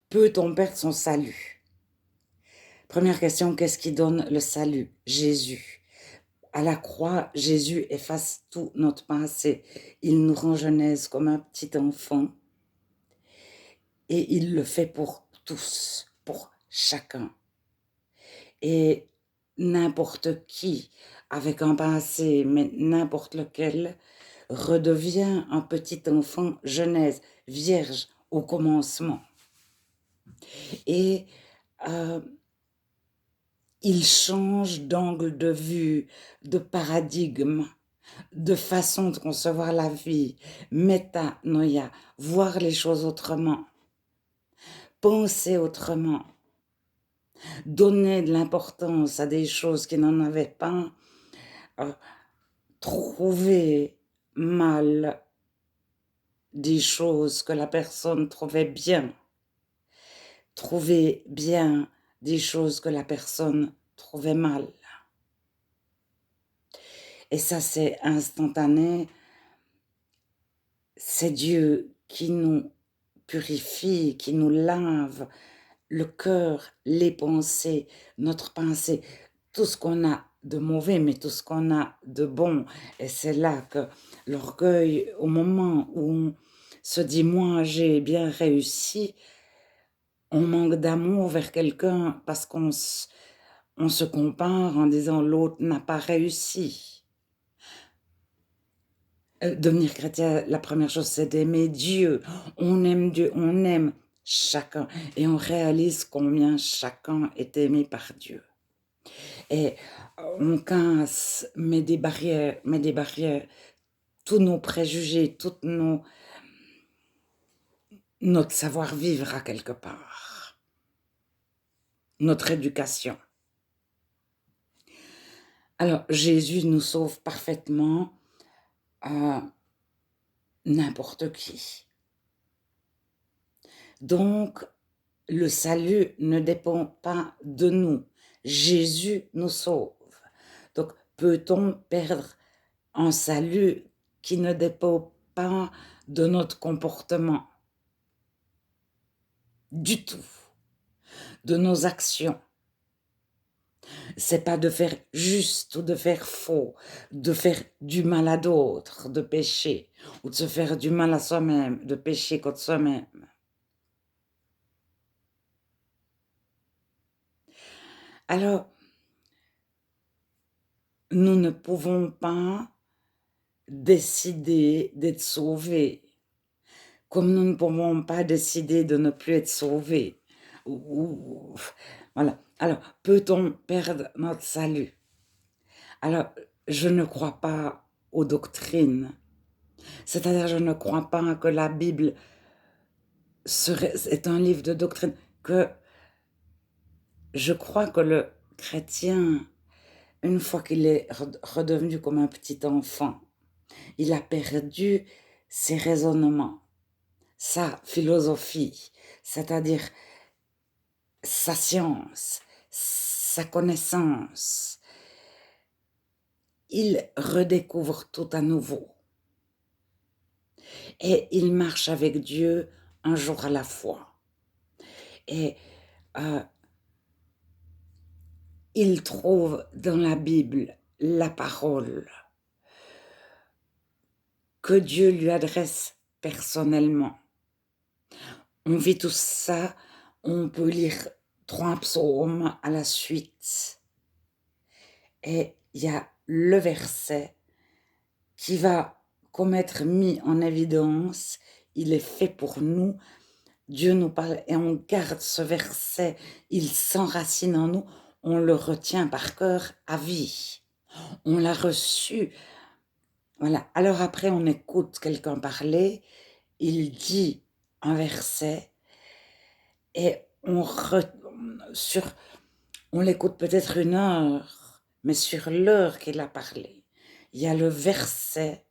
Peut-on perdre son salut? Première question, qu'est-ce qui donne le salut? Jésus. À la croix, Jésus efface tout notre passé. Il nous rend jeunesse comme un petit enfant. Et il le fait pour tous, pour chacun. Et n'importe qui, avec un passé, mais n'importe lequel, redevient un petit enfant jeunesse, vierge au commencement. Et il change d'angle de vue, de paradigme, de façon de concevoir la vie, métanoïa, voir les choses autrement, penser autrement, donner de l'importance à des choses qui n'en avaient pas, trouver mal des choses que la personne trouvait bien, trouver bien des choses que la personne trouvait mal. Et ça, c'est instantané. C'est Dieu qui nous purifie, qui nous lave le cœur, les pensées, notre pensée, tout ce qu'on a de mauvais, mais tout ce qu'on a de bon. Et c'est là que l'orgueil, au moment où on se dit, moi, j'ai bien réussi, on manque d'amour vers quelqu'un parce qu'on se compare en disant, l'autre n'a pas réussi. Devenir chrétien, la première chose, c'est d'aimer Dieu. On aime Dieu, on aime chacun. Et on réalise combien chacun est aimé par Dieu. Et on casse, met des barrières, tous nos préjugés, toute notre savoir-vivre à quelque part. Notre éducation. Alors, Jésus nous sauve parfaitement n'importe qui. Donc, le salut ne dépend pas de nous. Jésus nous sauve. Donc, peut-on perdre un salut qui ne dépend pas de notre comportement? Du tout. De nos actions. C'est pas de faire juste ou de faire faux, de faire du mal à d'autres, de pécher, ou de se faire du mal à soi-même, de pécher contre soi-même. Alors, nous ne pouvons pas décider d'être sauvés, comme nous ne pouvons pas décider de ne plus être sauvés. Voilà. Alors, peut-on perdre notre salut? Alors, je ne crois pas aux doctrines. C'est-à-dire, je ne crois pas que la Bible est un livre de doctrine. Que je crois que le chrétien, une fois qu'il est redevenu comme un petit enfant, il a perdu ses raisonnements, sa philosophie, c'est-à-dire sa science, sa connaissance. Il redécouvre tout à nouveau. Et il marche avec Dieu un jour à la fois. Et il trouve dans la Bible la parole que Dieu lui adresse personnellement. On vit tout ça, on peut lire 3 psaumes à la suite. Et il y a le verset qui va, comme être mis en évidence, il est fait pour nous. Dieu nous parle et on garde ce verset, il s'enracine en nous, on le retient par cœur à vie. On l'a reçu. Voilà. Alors après, on écoute quelqu'un parler, il dit un verset et on l'écoute peut-être 1 heure, mais sur l'heure qu'il a parlé, il y a le verset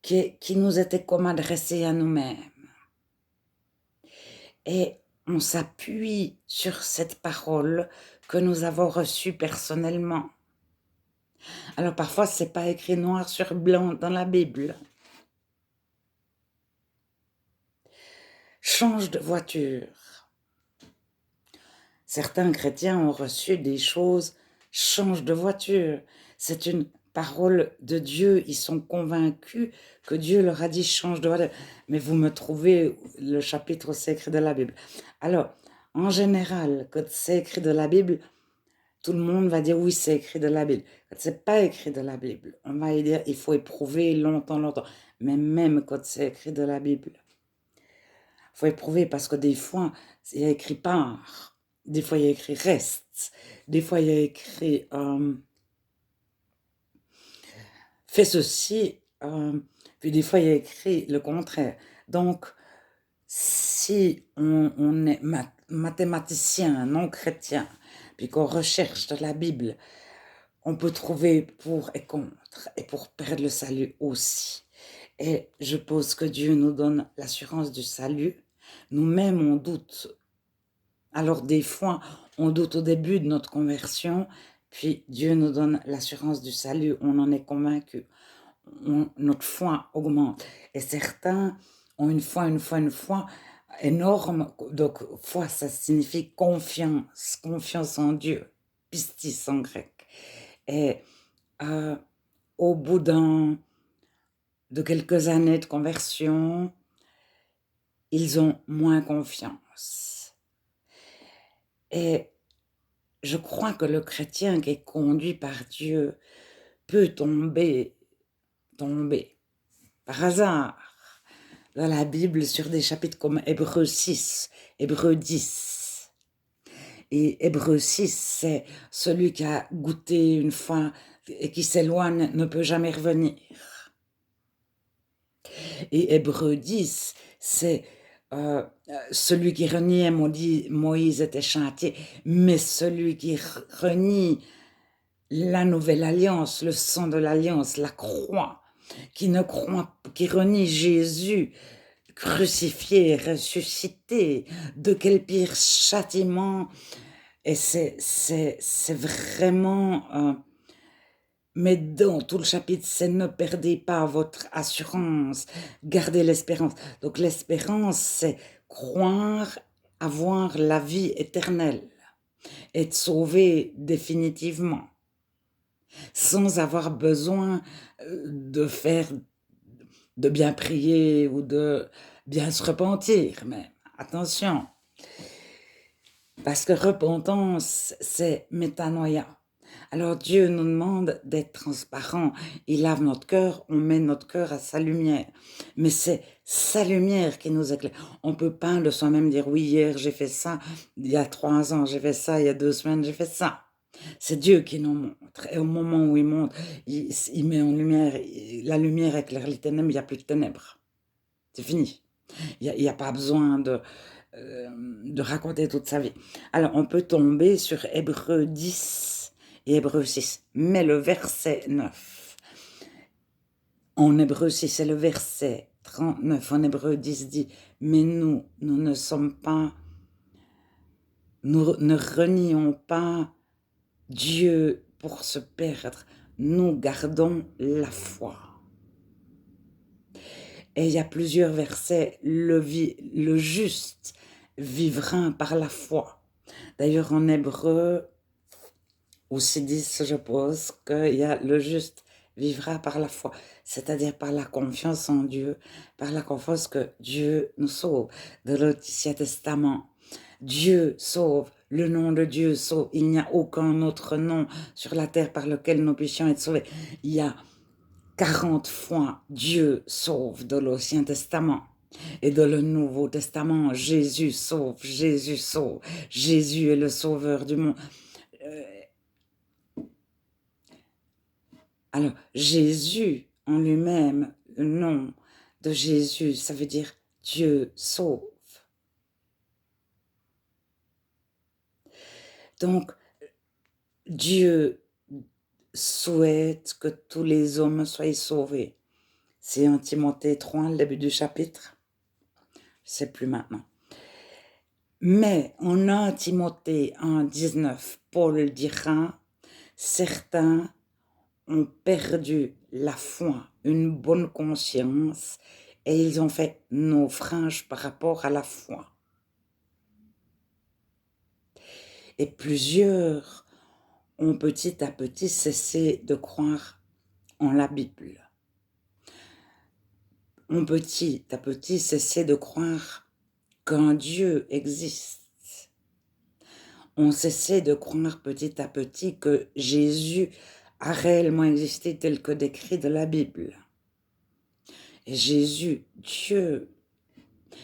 qui nous était comme adressé à nous-mêmes. Et on s'appuie sur cette parole que nous avons reçue personnellement. Alors parfois, c'est pas écrit noir sur blanc dans la Bible. Change de voiture. Certains chrétiens ont reçu des choses, change de voiture. C'est une parole de Dieu. Ils sont convaincus que Dieu leur a dit change de voiture. Mais vous me trouvez le chapitre où c'est écrit de la Bible. Alors, en général, quand c'est écrit de la Bible, tout le monde va dire oui, c'est écrit de la Bible. Quand c'est pas écrit de la Bible, on va dire il faut éprouver longtemps, longtemps. Mais même quand c'est écrit de la Bible, il faut éprouver parce que des fois, il y a écrit part, des fois il y a écrit reste, des fois il y a écrit fais ceci, puis des fois il y a écrit le contraire. Donc, si on est mathématicien, non chrétien, puis qu'on recherche de la Bible, on peut trouver pour et contre, et pour perdre le salut aussi. Et je pense que Dieu nous donne l'assurance du salut. Nous-mêmes, on doute. Alors des fois, on doute au début de notre conversion, puis Dieu nous donne l'assurance du salut. On en est convaincu. Notre foi augmente. Et certains ont une foi énorme. Donc, foi, ça signifie confiance, confiance en Dieu, pistis en grec. Et au bout de quelques années de conversion, ils ont moins confiance. Et je crois que le chrétien qui est conduit par Dieu peut tomber par hasard dans la Bible sur des chapitres comme Hébreux 6, Hébreux 10. Et Hébreux 6, c'est celui qui a goûté une fois et qui s'éloigne ne peut jamais revenir. Et Hébreux 10, c'est celui qui reniait Moïse était châtié, mais celui qui renie la nouvelle alliance, le sang de l'alliance, la croix, qui renie Jésus crucifié, ressuscité, de quel pire châtiment. Et c'est vraiment... mais dans tout le chapitre, c'est ne perdez pas votre assurance, gardez l'espérance. Donc l'espérance, c'est croire avoir la vie éternelle, être sauvé définitivement, sans avoir besoin de bien prier ou de bien se repentir. Mais attention, parce que repentance, c'est métanoïa. Alors Dieu nous demande d'être transparent. Il lave notre cœur, on met notre cœur à sa lumière. Mais c'est sa lumière qui nous éclaire. On ne peut pas de soi-même dire oui, hier j'ai fait ça, il y a 3 ans j'ai fait ça, il y a 2 semaines j'ai fait ça. C'est Dieu qui nous montre. Et au moment où il montre, il met en lumière, la lumière éclaire les ténèbres, il n'y a plus de ténèbres. C'est fini. Il n'y a pas besoin de raconter toute sa vie. Alors on peut tomber sur Hébreux 10 et Hébreux 6. Mais le verset 9, en Hébreux 6, c'est le verset 39, en Hébreux 10 dit, mais nous ne sommes pas, nous ne renions pas Dieu pour se perdre, nous gardons la foi. Et il y a plusieurs versets, le juste vivra par la foi. D'ailleurs, en hébreu, aussi dit, je pense, qu'il y a le juste vivra par la foi, c'est-à-dire par la confiance en Dieu, par la confiance que Dieu nous sauve. De l'Ancien Testament, Dieu sauve, le nom de Dieu sauve. Il n'y a aucun autre nom sur la terre par lequel nous puissions être sauvés. Il y a 40 fois Dieu sauve dans l'Ancien Testament. Et dans le Nouveau Testament, Jésus sauve, Jésus sauve. Jésus est le sauveur du monde. Alors, Jésus en lui-même, le nom de Jésus, ça veut dire Dieu sauve. Donc, Dieu souhaite que tous les hommes soient sauvés. C'est en Timothée 3, le début du chapitre. Je ne sais plus maintenant. Mais en 1 Timothée 1,19, Paul dira, certains ont perdu la foi, une bonne conscience, et ils ont fait naufrage par rapport à la foi. Et plusieurs ont petit à petit cessé de croire en la Bible. Ont petit à petit cessé de croire qu'un Dieu existe. On cessait de croire petit à petit que Jésus a réellement existé tel que décrit de la Bible. Et Jésus, Dieu,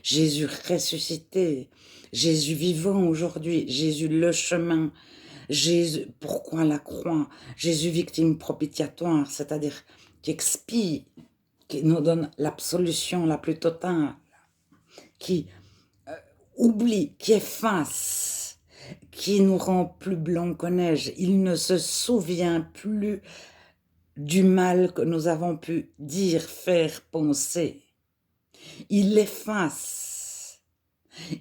Jésus ressuscité, Jésus vivant aujourd'hui, Jésus le chemin, Jésus, pourquoi la croix, Jésus victime propitiatoire, c'est-à-dire qui expie, qui nous donne l'absolution la plus totale, qui oublie, qui efface, qui nous rend plus blancs que neige. Il ne se souvient plus du mal que nous avons pu dire, faire, penser. Il efface.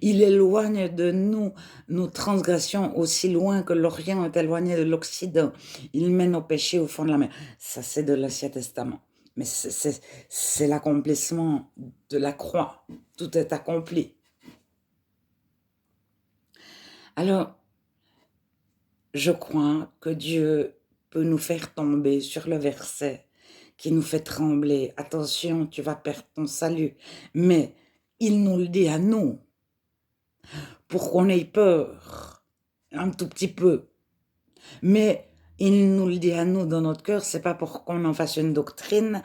Il éloigne de nous nos transgressions aussi loin que l'Orient est éloigné de l'Occident. Il met nos péchés au fond de la mer. Ça, c'est de l'Ancien Testament. Mais c'est l'accomplissement de la croix. Tout est accompli. Alors, je crois que Dieu peut nous faire tomber sur le verset qui nous fait trembler. Attention, tu vas perdre ton salut. Mais il nous le dit à nous, pour qu'on ait peur, un tout petit peu. Mais il nous le dit à nous dans notre cœur, c'est pas pour qu'on en fasse une doctrine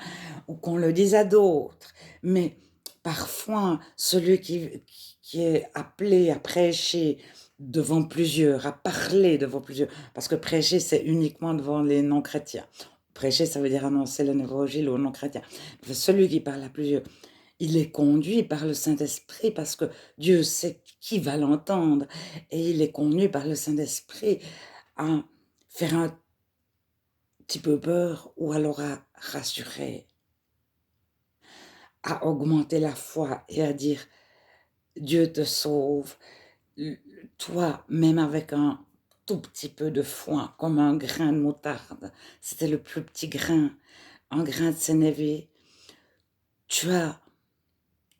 ou qu'on le dise à d'autres. Mais parfois, celui qui est appelé à prêcher devant plusieurs, à parler devant plusieurs, parce que prêcher, c'est uniquement devant les non-chrétiens. Prêcher, ça veut dire annoncer l'évangile aux non-chrétiens. Celui qui parle à plusieurs, il est conduit par le Saint-Esprit parce que Dieu sait qui va l'entendre. Et il est conduit par le Saint-Esprit à faire un petit peu peur ou alors à rassurer, à augmenter la foi et à dire Dieu te sauve. Toi, même avec un tout petit peu de foi, comme un grain de moutarde, c'était le plus petit grain, un grain de sénévé, tu as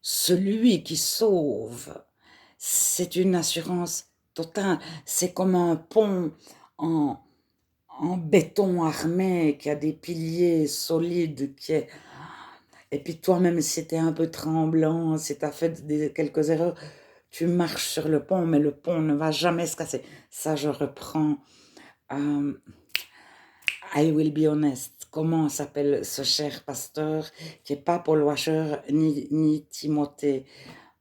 celui qui sauve. C'est une assurance totale. C'est comme un pont en béton armé qui a des piliers solides, et puis toi-même si tu es un peu tremblant, si tu as fait quelques erreurs, tu marches sur le pont, mais le pont ne va jamais se casser. Ça, je reprends I Will Be Honest. Comment s'appelle ce cher pasteur qui n'est pas Paul Washer ni Timothée,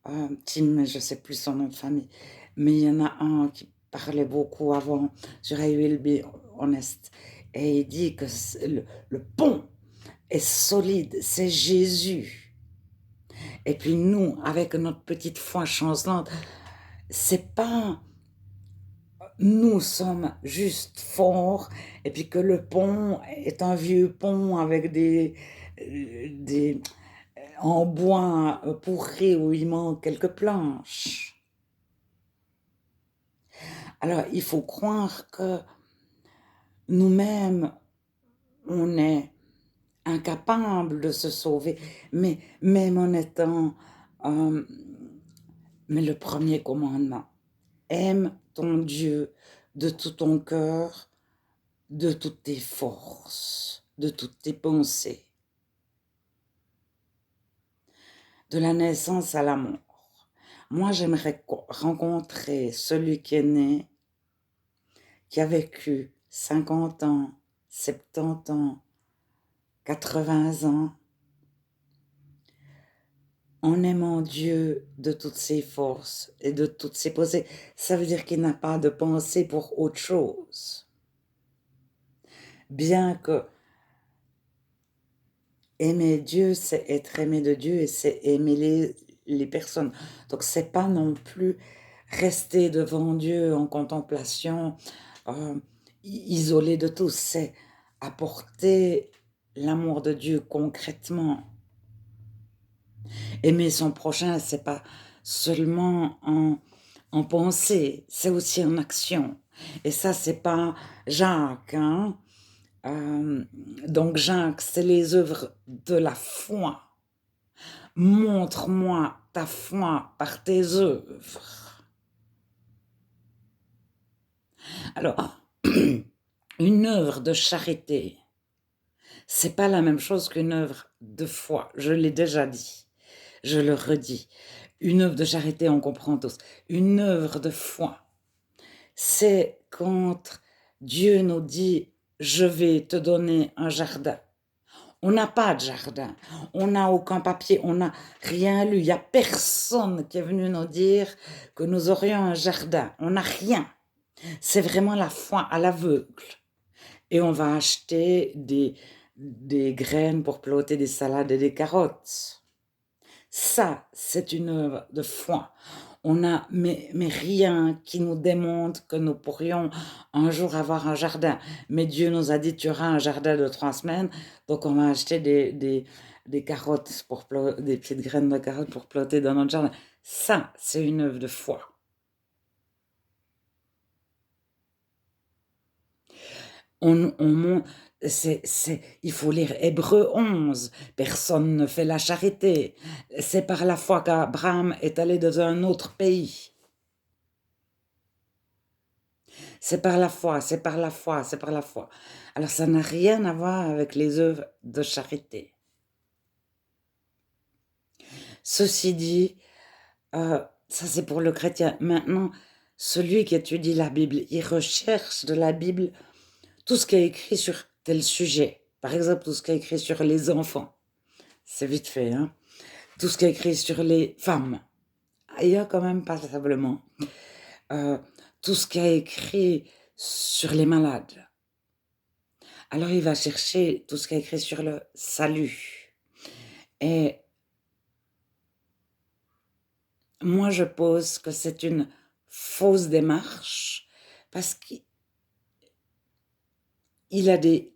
Tim, je ne sais plus son nom de famille, mais il y en a un qui parlait beaucoup avant sur I Will Be Honest. Et il dit que le pont est solide, c'est Jésus. Et puis nous, avec notre petite foi chancelante, c'est pas nous sommes juste forts, et puis que le pont est un vieux pont avec des en bois pourri où il manque quelques planches. Alors, il faut croire que nous-mêmes, on est incapable de se sauver, mais même en étant... mais le premier commandement, aime ton Dieu de tout ton cœur, de toutes tes forces, de toutes tes pensées, de la naissance à la mort. Moi, j'aimerais rencontrer celui qui est né, qui a vécu 50 ans, 70 ans, 80 ans, en aimant Dieu de toutes ses forces et de toutes ses pensées. Ça veut dire qu'il n'a pas de pensée pour autre chose. Bien que aimer Dieu, c'est être aimé de Dieu et c'est aimer les personnes. Donc, c'est pas non plus rester devant Dieu en contemplation, isolé de tout. C'est apporter l'amour de Dieu concrètement. Aimer son prochain, c'est pas seulement en pensée, c'est aussi en action. Et ça, c'est pas Jacques, hein? Donc Jacques, c'est les œuvres de la foi. Montre-moi ta foi par tes œuvres. Alors, une œuvre de charité, c'est pas la même chose qu'une œuvre de foi. Je l'ai déjà dit, je le redis. Une œuvre de charité, on comprend tous. Une œuvre de foi, c'est quand Dieu nous dit, je vais te donner un jardin. On n'a pas de jardin, on n'a aucun papier, on n'a rien lu. Il n'y a personne qui est venu nous dire que nous aurions un jardin. On n'a rien. C'est vraiment la foi à l'aveugle. Et on va acheter des graines pour planter des salades et des carottes. Ça, c'est une œuvre de foi. On n'a mais rien qui nous démontre que nous pourrions un jour avoir un jardin. Mais Dieu nous a dit, tu auras un jardin de 3 semaines, donc on va acheter des carottes, des petites graines de carottes pour planter dans notre jardin. Ça, c'est une œuvre de foi. Il faut lire Hébreux 11. Personne ne fait la charité. C'est par la foi qu'Abraham est allé dans un autre pays. C'est par la foi, c'est par la foi, c'est par la foi. Alors ça n'a rien à voir avec les œuvres de charité. Ceci dit, ça c'est pour le chrétien. Maintenant, celui qui étudie la Bible, il recherche de la Bible tout ce qui est écrit sur tel sujet. Par exemple, tout ce qui est écrit sur les enfants. C'est vite fait, hein. Tout ce qui est écrit sur les femmes. Il y a quand même passablement. Tout ce qui est écrit sur les malades. Alors il va chercher tout ce qui est écrit sur le salut. Et moi je pose que c'est une fausse démarche parce qu'il a des